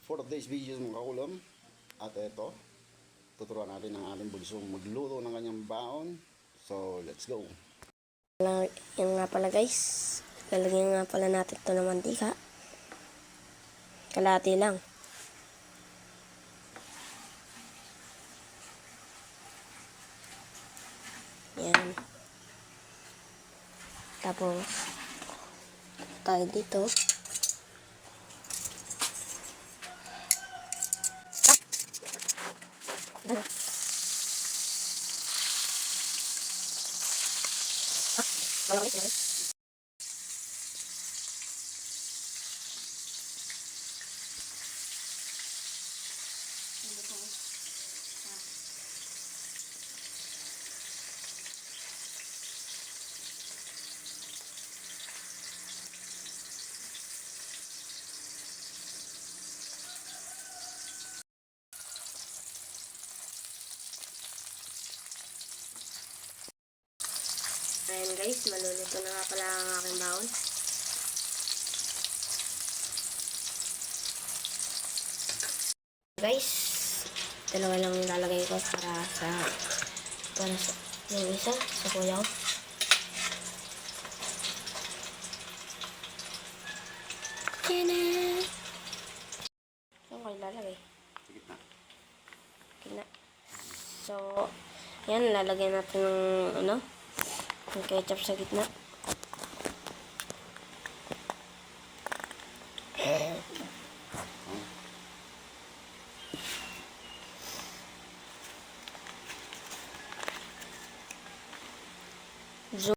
For today's video mga kaulam, at ito, tuturuan natin ang ating bunsong magluto ng kanyang baon. So, let's go! Yan nga pala guys, lalagyan nga pala natin ito ng mantika. Kalahati lang. Yan. Tapos, tayo dito. Ayan guys, maluluto na nga pala ang aking baon. Guys, dalawa lang lalagay ko para sa yung isa sa kuyaw. Tiyan! Saan ko ilalagay? Sa gitna. Gitna. So, yan, lalagyan natin ng yung ketchup sa gitna.